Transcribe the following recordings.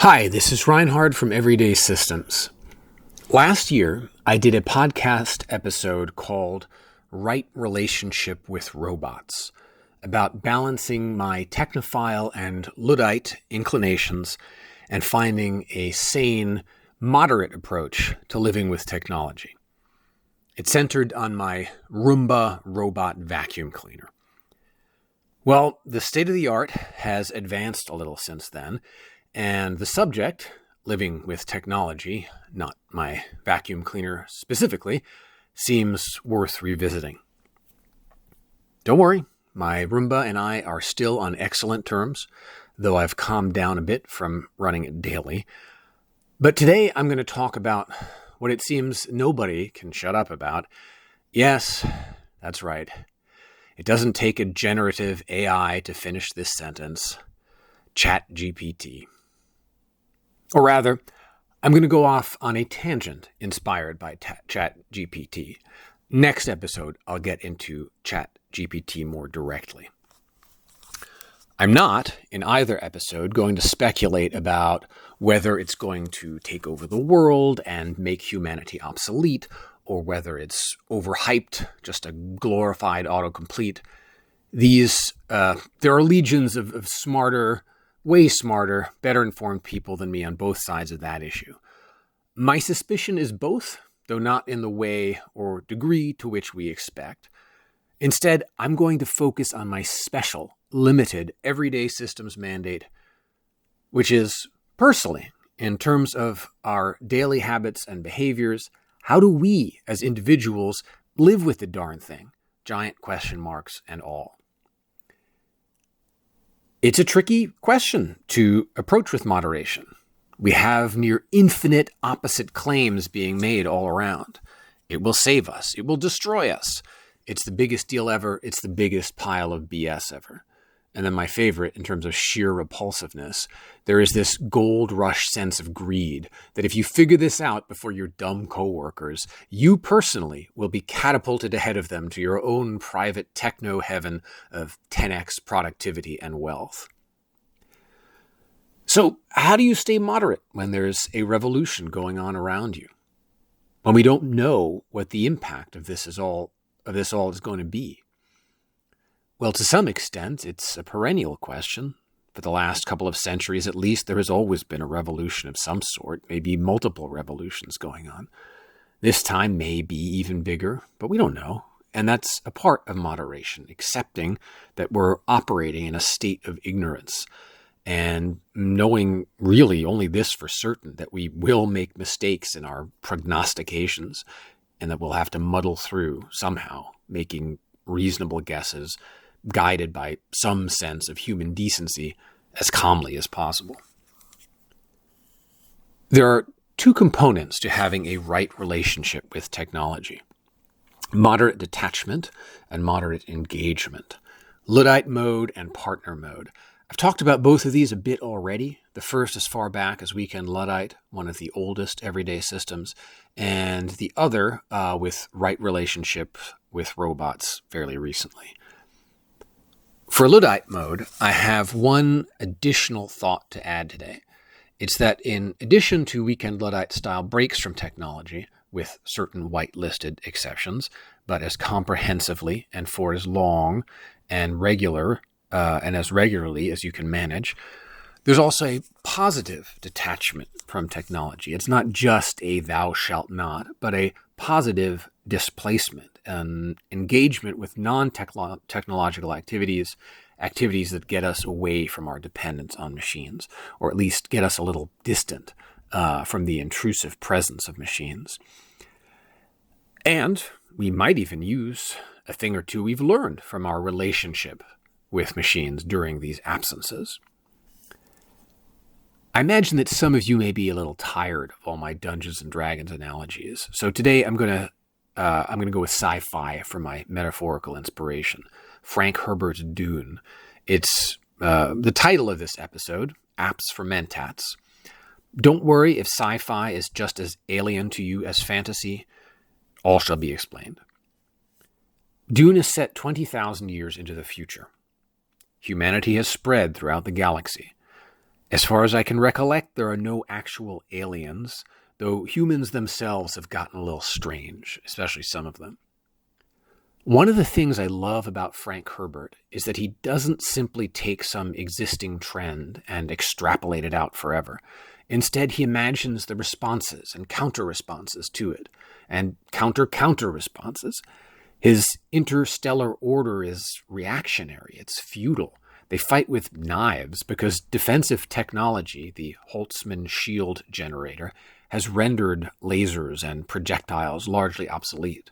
Hi, this is Reinhard from Everyday Systems. Last year, I did a podcast episode called Right Relationship with Robots, about balancing my technophile and Luddite inclinations and finding a sane, moderate approach to living with technology. It centered on my Roomba robot vacuum cleaner. Well, the state of the art has advanced a little since then, and the subject, living with technology, not my vacuum cleaner specifically, seems worth revisiting. Don't worry, my Roomba and I are still on excellent terms, though I've calmed down a bit from running it daily. But today I'm going to talk about what it seems nobody can shut up about. Yes, that's right. It doesn't take a generative AI to finish this sentence. ChatGPT. Or rather, I'm going to go off on a tangent inspired by ChatGPT. Next episode, I'll get into ChatGPT more directly. I'm not, in either episode, going to speculate about whether it's going to take over the world and make humanity obsolete, or whether it's overhyped, just a glorified autocomplete. There are legions of smarter, way smarter, better informed people than me on both sides of that issue. My suspicion is both, though not in the way or degree to which we expect. Instead, I'm going to focus on my special, limited, everyday systems mandate, which is, personally, in terms of our daily habits and behaviors, how do we, as individuals, live with the darn thing? Giant question marks and all. It's a tricky question to approach with moderation. We have near infinite opposite claims being made all around. It will save us. It will destroy us. It's the biggest deal ever. It's the biggest pile of BS ever. And then my favorite, in terms of sheer repulsiveness, there is this gold rush sense of greed that if you figure this out before your dumb coworkers, you personally will be catapulted ahead of them to your own private techno heaven of 10x productivity and wealth. So how do you stay moderate when there's a revolution going on around you? When we don't know what the impact of this all is going to be? Well, to some extent, it's a perennial question. For the last couple of centuries, at least, there has always been a revolution of some sort, maybe multiple revolutions going on. This time may be even bigger, but we don't know. And that's a part of moderation, accepting that we're operating in a state of ignorance and knowing really only this for certain, that we will make mistakes in our prognostications and that we'll have to muddle through somehow, making reasonable guesses guided by some sense of human decency as calmly as possible. There are two components to having a right relationship with technology: moderate detachment and moderate engagement, Luddite mode and partner mode. I've talked about both of these a bit already. The first as far back as Weekend Luddite, one of the oldest everyday systems, and the other with right relationship with robots fairly recently. For Luddite mode, I have one additional thought to add today. It's that in addition to Weekend Luddite style breaks from technology, with certain whitelisted exceptions, but as comprehensively and for as long and as regularly as you can manage, there's also a positive detachment from technology. It's not just a thou shalt not, but a positive displacement, an engagement with non-technological activities that get us away from our dependence on machines, or at least get us a little distant from the intrusive presence of machines. And we might even use a thing or two we've learned from our relationship with machines during these absences. I imagine that some of you may be a little tired of all my Dungeons and Dragons analogies, so today I'm going to go with sci-fi for my metaphorical inspiration. Frank Herbert's Dune. It's the title of this episode, Apps for Mentats. Don't worry if sci-fi is just as alien to you as fantasy. All shall be explained. Dune is set 20,000 years into the future. Humanity has spread throughout the galaxy. As far as I can recollect, there are no actual aliens, though humans themselves have gotten a little strange, especially some of them. One of the things I love about Frank Herbert is that he doesn't simply take some existing trend and extrapolate it out forever. Instead, he imagines the responses and counter-responses to it, and counter-responses. His interstellar order is reactionary, it's feudal. They fight with knives because defensive technology, the Holtzman shield generator, has rendered lasers and projectiles largely obsolete.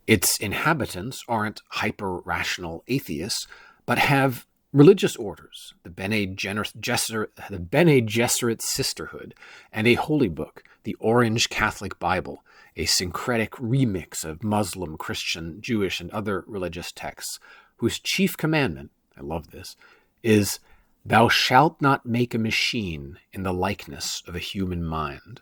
Its inhabitants aren't hyper-rational atheists, but have religious orders, the Bene Gesserit Sisterhood, and a holy book, the Orange Catholic Bible, a syncretic remix of Muslim, Christian, Jewish, and other religious texts, whose chief commandment, I love this, is, "Thou shalt not make a machine in the likeness of a human mind."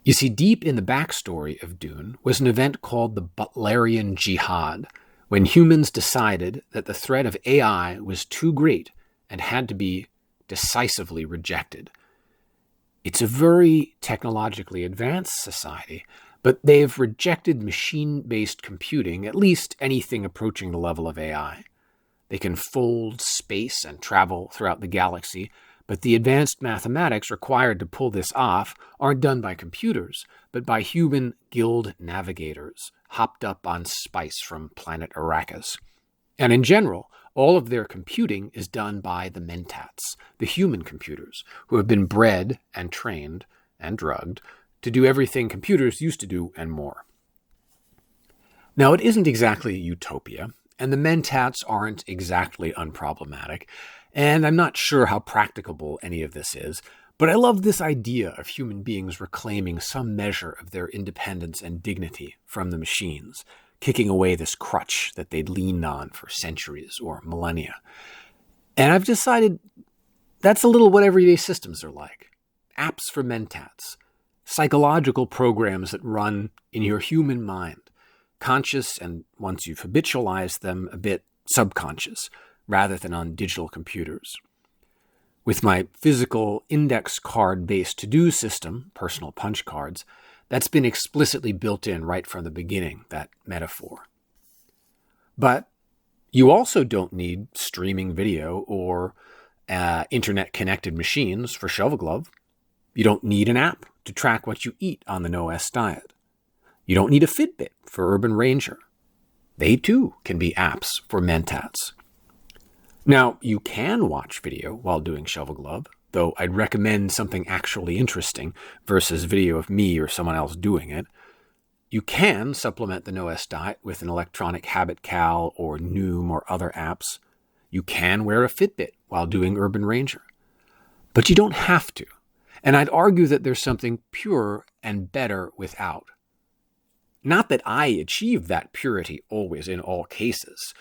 You see, deep in the backstory of Dune was an event called the Butlerian Jihad, when humans decided that the threat of AI was too great and had to be decisively rejected. It's a very technologically advanced society, but they've rejected machine-based computing, at least anything approaching the level of AI. They can fold space and travel throughout the galaxy, but the advanced mathematics required to pull this off aren't done by computers, but by human guild navigators, hopped up on spice from planet Arrakis. And in general, all of their computing is done by the Mentats, the human computers, who have been bred and trained and drugged to do everything computers used to do and more. Now, it isn't exactly a utopia, and the Mentats aren't exactly unproblematic, and I'm not sure how practicable any of this is, but I love this idea of human beings reclaiming some measure of their independence and dignity from the machines, kicking away this crutch that they'd leaned on for centuries or millennia. And I've decided that's a little what everyday systems are like. Apps for Mentats, psychological programs that run in your human mind, conscious and, once you've habitualized them, a bit subconscious, rather than on digital computers. With my physical index card-based to-do system, personal punch cards, that's been explicitly built in right from the beginning, that metaphor. But you also don't need streaming video or internet-connected machines for Shovel Glove. You don't need an app to track what you eat on the No-S diet. You don't need a Fitbit for Urban Ranger. They too can be apps for Mentats. Now, you can watch video while doing Shovel Glove, though I'd recommend something actually interesting versus video of me or someone else doing it. You can supplement the No-S diet with an electronic habit cal or Noom or other apps. You can wear a Fitbit while doing Urban Ranger. But you don't have to. And I'd argue that there's something purer and better without. Not that I achieve that purity always in all cases,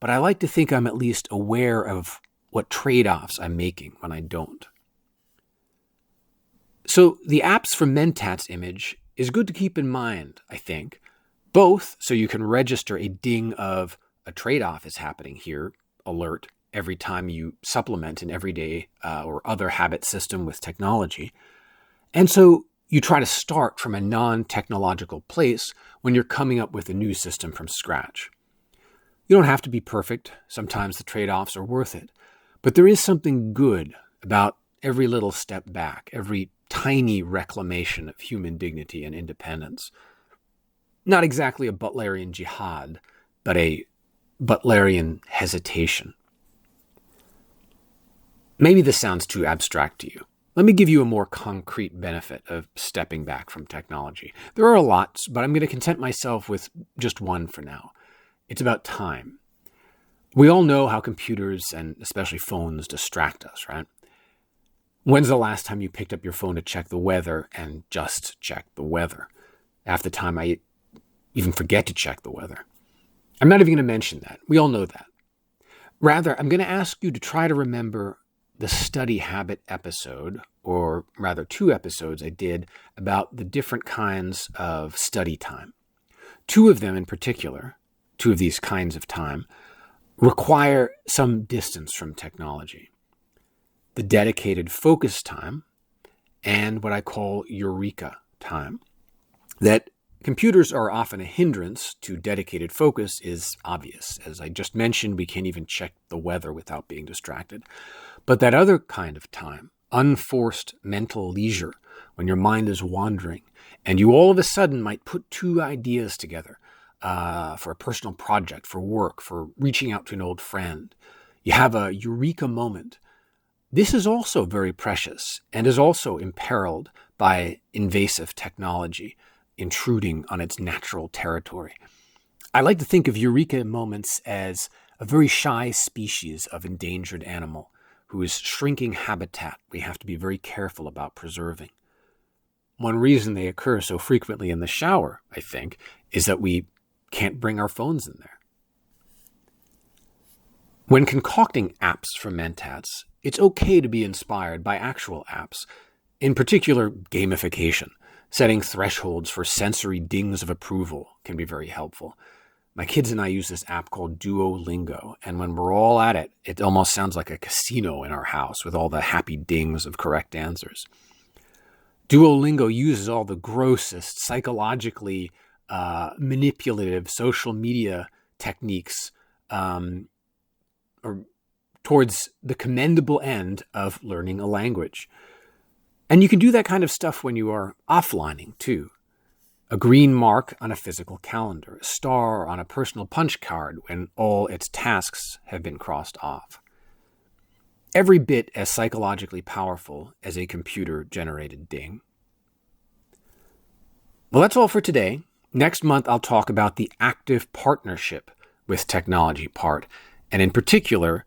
but I like to think I'm at least aware of what trade-offs I'm making when I don't. So the apps from Mentats image is good to keep in mind, I think, both so you can register a ding of a trade-off is happening here, alert, every time you supplement an everyday or other habit system with technology, and so you try to start from a non-technological place when you're coming up with a new system from scratch. You don't have to be perfect. Sometimes the trade-offs are worth it. But there is something good about every little step back, every tiny reclamation of human dignity and independence. Not exactly a Butlerian jihad, but a Butlerian hesitation. Maybe this sounds too abstract to you. Let me give you a more concrete benefit of stepping back from technology. There are lots, but I'm going to content myself with just one for now. It's about time. We all know how computers and especially phones distract us, right? When's the last time you picked up your phone to check the weather and just check the weather? Half the time I even forget to check the weather. I'm not even going to mention that. We all know that. Rather, I'm going to ask you to try to remember the study habit episode, or rather 2 episodes I did about the different kinds of study time. 2 of them in particular, 2 of these kinds of time, require some distance from technology. the dedicated focus time, and what I call eureka time. That computers are often a hindrance to dedicated focus is obvious. As I just mentioned, we can't even check the weather without being distracted. But that other kind of time, unforced mental leisure, when your mind is wandering, and you all of a sudden might put two ideas together for a personal project, for work, for reaching out to an old friend. You have a eureka moment. This is also very precious and is also imperiled by invasive technology intruding on its natural territory. I like to think of eureka moments as a very shy species of endangered animal whose shrinking habitat we have to be very careful about preserving. One reason they occur so frequently in the shower, I think, is that we can't bring our phones in there. When concocting apps for Mentats, it's okay to be inspired by actual apps, in particular gamification. Setting thresholds for sensory dings of approval can be very helpful. My kids and I use this app called Duolingo, and when we're all at it, it almost sounds like a casino in our house with all the happy dings of correct answers. Duolingo uses all the grossest, psychologically manipulative social media techniques or towards the commendable end of learning a language. And you can do that kind of stuff when you are offlining, too. A green mark on a physical calendar, a star on a personal punch card when all its tasks have been crossed off. Every bit as psychologically powerful as a computer-generated ding. Well, that's all for today. Next month, I'll talk about the active partnership with technology part, and in particular,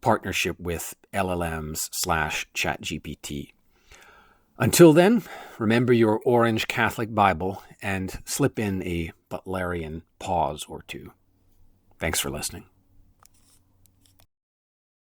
partnership with LLMs/ChatGPT. Until then, remember your orange Catholic Bible and slip in a Butlerian pause or two. Thanks for listening.